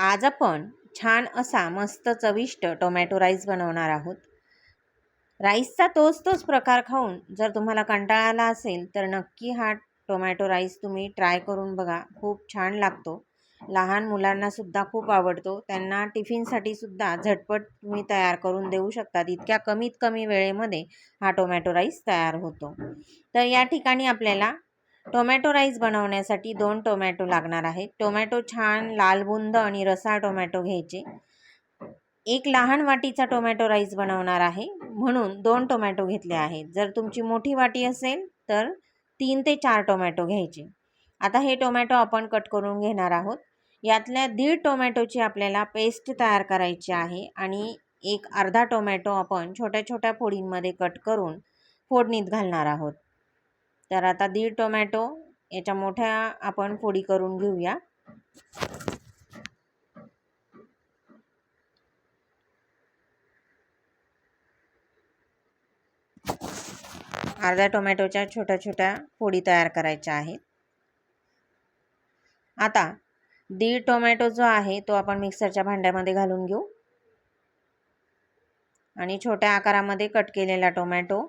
आज आपण छान असा मस्त चविष्ट टोमॅटो राईस बनवणार आहोत. राईसचा तोच प्रकार खाऊन जर तुम्हाला कंटाळा आला असेल तर नक्की हा टोमॅटो राईस तुम्ही ट्राय करून बघा. खूप छान लागतो. लहान मुलांना सुद्धा खूप आवडतो. त्यांना टिफिनसाठी सुद्धा झटपट तुम्ही तयार करून देऊ शकतात. इतक्या कमीत कमी वेळेमध्ये हा टोमॅटो राईस तयार होतो. तर या ठिकाणी आपल्याला टोमॅटो राईस बनवण्यासाठी 2 टोमॅटो लागणार आहेत. टोमॅटो छान लालबुंद आणि रसाळ टोमॅटो घ्यायचे. एक लहान वाटीचा टोमॅटो राईस बनवणार आहे म्हणून 2 टोमॅटो घेतले आहेत. जर तुमची मोठी वाटी असेल तर 3 ते 4 टोमॅटो घ्यायचे. आता हे टोमॅटो आपण कट करून घेणार आहोत. यातल्या 1.5 टोमॅटोची आपल्याला पेस्ट तयार करायची आहे आणि एक अर्धा टोमॅटो आपण छोट्या छोट्या फोडींमध्ये कट करून फोडणीत घालणार आहोत. तर आता 1.5 टोमॅटो याच्या मोठ्या आपण फोडी करून घेऊया. अर्ध्या टोमॅटोच्या छोट्या छोट्या फोडी तयार करायच्या आहेत. आता 1.5 टोमॅटो जो आहे तो आपण मिक्सरच्या भांड्यामध्ये घालून घेऊ आणि छोट्या आकारामध्ये कट केलेला टोमॅटो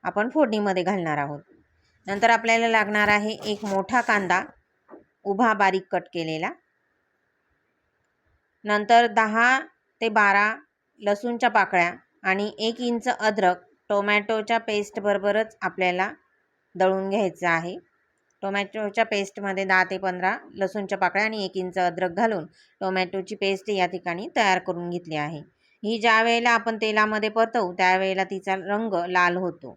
आपण फोडणीमध्ये घालणार आहोत. नंतर आपल्याला लागणार आहे एक मोठा कांदा उभा बारीक कट केलेला. नंतर 10 ते 12 लसूणच्या पाकळ्या आणि 1 इंच अद्रक टोमॅटोच्या पेस्ट बरोबरच आपल्याला दळून घ्यायचं आहे. टोमॅटोच्या पेस्टमध्ये 10 ते 15 लसूणच्या पाकळ्या आणि 1 इंच अद्रक घालून टोमॅटोची पेस्ट या ठिकाणी तयार करून घेतली आहे. ही ज्या वेळेला आपण तेलामध्ये परतवू त्यावेळेला तिचा रंग लाल होतो.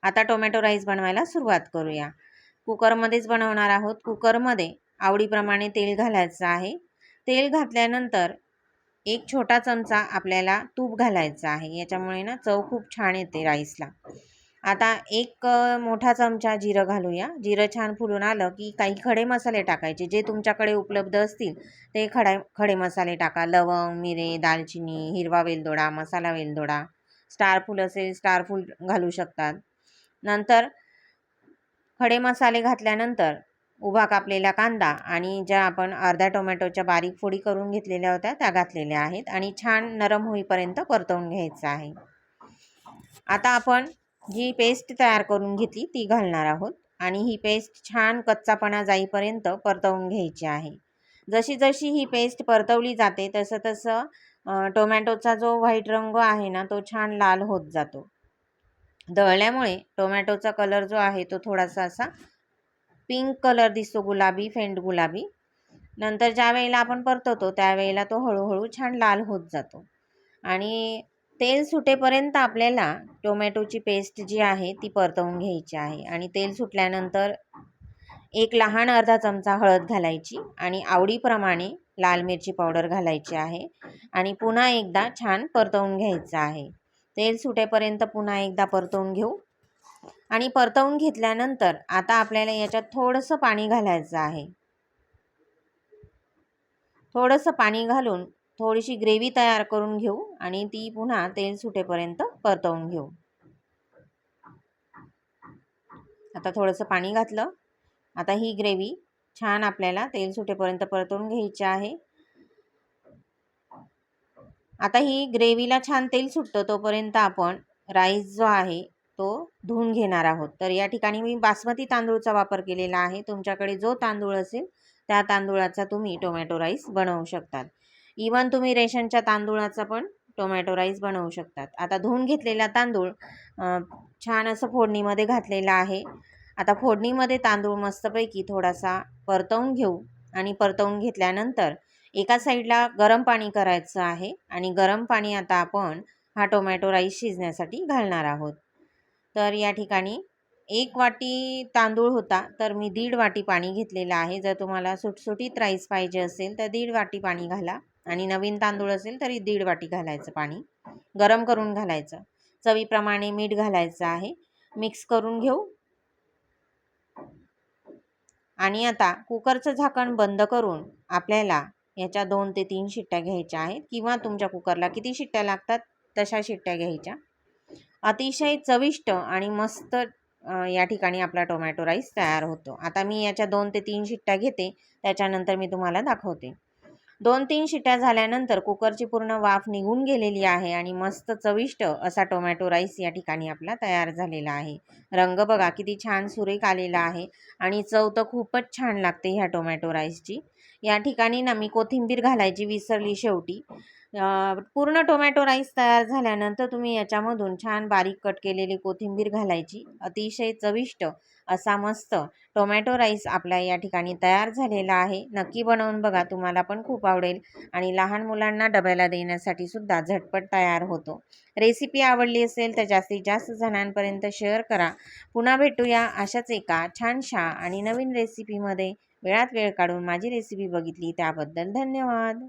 आता टोमॅटो राईस बनवायला सुरुवात करूया. कुकरमध्येच बनवणार आहोत. कुकरमध्ये आवडीप्रमाणे तेल घालायचं आहे. तेल घातल्यानंतर एक छोटा चमचा आपल्याला तूप घालायचं आहे. याच्यामुळे ना चव खूप छान येते राईसला. आता एक मोठा चमचा जिरं घालूया. जिरं छान फुलून आलं की काही खडे मसाले टाकायचे. जे तुमच्याकडे उपलब्ध असतील ते खडे मसाले टाका. लवंग, मिरे, दालचिनी, हिरवा वेलदोडा, मसाला वेलदोडा, स्टार फूल असेल स्टार फूल घालू शकतात. नंतर खडे मसाले घातल्यानंतर उभा कापलेला कांदा आणि ज्या आपण अर्ध्या टोमॅटोच्या बारीक फोडी करून घेतलेल्या होत्या त्या घातलेल्या आहेत आणि छान नरम होईपर्यंत परतवून घ्यायचं आहे. आता आपण जी पेस्ट तयार करून घेतली ती घालणार आहोत आणि ही पेस्ट छान कच्चापणा जाईपर्यंत परतवून घ्यायची आहे. जशी जशी ही पेस्ट परतवली जाते तसं टोमॅटोचा जो व्हाईट रंग आहे ना तो छान लाल होत जातो. दळल्यामुळे टोमॅटोचा कलर जो आहे तो थोडासा असा पिंक कलर दिसतो, गुलाबी, फेंट गुलाबी. नंतर ज्या वेळेला आपण परतवतो त्यावेळेला तो हळूहळू छान लाल होत जातो आणि तेल सुटेपर्यंत आपल्याला टोमॅटोची पेस्ट जी आहे ती परतवून घ्यायची आहे. आणि तेल सुटल्यानंतर एक लहान अर्धा चमचा हळद घालायची आणि आवडीप्रमाणे लाल मिरची पावडर घालायची आहे आणि पुन्हा एकदा छान परतवून घ्यायचं आहे. तेल सुटेपर्यंत पुन्हा एकदा परतवून घेऊ आणि परतवून घेतल्यानंतर आता आपल्याला याच्यात थोडंसं पाणी घालायचं आहे. थोडंसं पाणी घालून थोडीशी ग्रेव्ही तयार करून घेऊ आणि ती पुन्हा तेल सुटेपर्यंत परतवून घेऊ. आता थोडंसं पाणी घातलं. आता ही ग्रेव्ही छान आपल्याला तेल सुटेपर्यंत परतवून घ्यायची आहे. आता ही ग्रेव्हीला छान तेल सुटतं तोपर्यंत आपण राईस जो आहे तो धुवून घेणार आहोत. तर या ठिकाणी मी बासमती तांदूळचा वापर केलेला आहे. तुमच्याकडे जो तांदूळ असेल त्या तांदूळाचा तुम्ही टोमॅटो राईस बनवू शकतात. इवन तुम्ही रेशनच्या तांदूळाचा पण टोमॅटो राईस बनवू शकतात. आता धुवून घेतलेला तांदूळ छान असं फोडणीमध्ये घातलेला आहे. आता फोडणीमध्ये तांदूळ मस्तपैकी थोडासा परतवून घेऊ आणि परतवून घेतल्यानंतर एका साईडला गरम पाणी करायचं आहे आणि गरम पाणी आता आपण हा टोमॅटो राईस शिजण्यासाठी घालणार आहोत. तर या ठिकाणी 1 वाटी तांदूळ होता तर मी 1.5 वाटी पाणी घेतलेलं आहे. जर तुम्हाला सुटसुटीत राईस पाहिजे असेल तर 1.5 वाटी पाणी घाला आणि नवीन तांदूळ असेल तरी 1.5 वाटी घालायचं पाणी. गरम करून घालायचं. चवीप्रमाणे मीठ घालायचं आहे. मिक्स करून घेऊ आणि आता कुकरचं झाकण बंद करून आपल्याला याच्या 2 ते 3 शिट्ट्या घ्यायच्या आहेत किंवा तुमच्या कुकरला किती शिट्ट्या लागतात तशा शिट्ट्या घ्यायच्या. अतिशय चविष्ट आणि मस्त या ठिकाणी आपला टोमॅटो राईस तयार होतो. आता मी याच्या 2 ते 3 शिट्ट्या घेते त्याच्यानंतर मी तुम्हाला दाखवते. 2-3 शिट्या झाल्यानंतर कुकरची पूर्ण वाफ निघून गेलेली आहे आणि मस्त चविष्ट असा टोमॅटो राईस या ठिकाणी आपला तयार झालेला आहे. रंग बघा किती छान सुरेख आलेला आहे आणि चव तर खूपच छान लागते ह्या टोमॅटो राईसची. या ठिकाणी ना मी कोथिंबीर घालायची विसरली शेवटी. पूर्ण टोमॅटो राईस तयार झाल्यानंतर तुम्ही याच्यामधून छान बारीक कट केलेली कोथिंबीर घालायची. अतिशय चविष्ट असा मस्त टोमॅटो राईस आपला या ठिकाणी तयार झालेला आहे. नक्की बनवून बघा, तुम्हाला पण खूप आवडेल आणि लहान मुलांना डब्याला देण्यासाठी सुद्धा झटपट तयार होतो. रेसिपी आवडली असेल तर जास्तीत जास्त जणांपर्यंत शेअर करा. पुन्हा भेटूया अशाच एका छानशा आणि नवीन रेसिपीमध्ये. वेळात वेळ काढून माझी रेसिपी बघितली त्याबद्दल धन्यवाद.